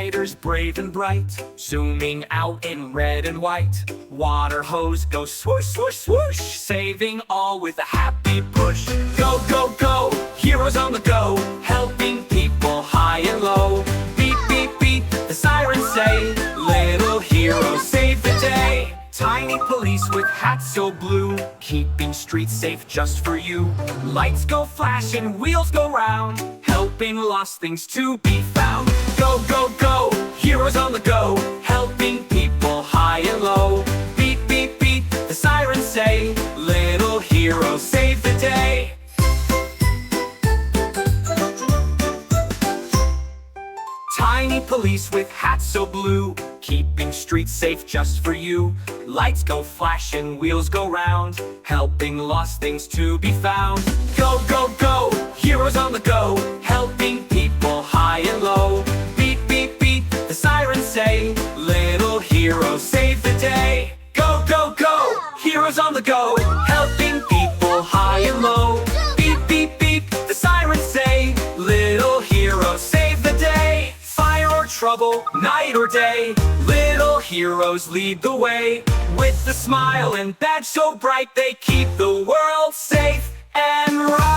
Firefighters brave and bright, zooming out in red and white. Water hose goes swoosh, swoosh, swoosh, saving all with a happy push. Go, go, go, heroes on the go, helping people high and low. Beep, beep, beep, the sirens say, little heroes save the day. Tiny police with hats so blue, keeping streets safe just for you. Lights go flash and wheels go round, helping lost things to be found. Go, go, go, heroes on the go, helping people high and low. Beep, beep, beep, the sirens say, little heroes save the day. Tiny police with hats so blue, keeping streets safe just for you. Lights go flash and wheels go round, helping lost things to be found. Go, go, go, heroes on the go, helping people high and low. Beep, beep, beep, the sirens say, little heroes save the day. Go, go, go, heroes on the go, helping people high and low. Beep, beep, beep, the sirens say, little heroes save the day. Fire or trouble, night or day, little heroes lead the way. With a smile and badge so bright, they keep the world safe and right.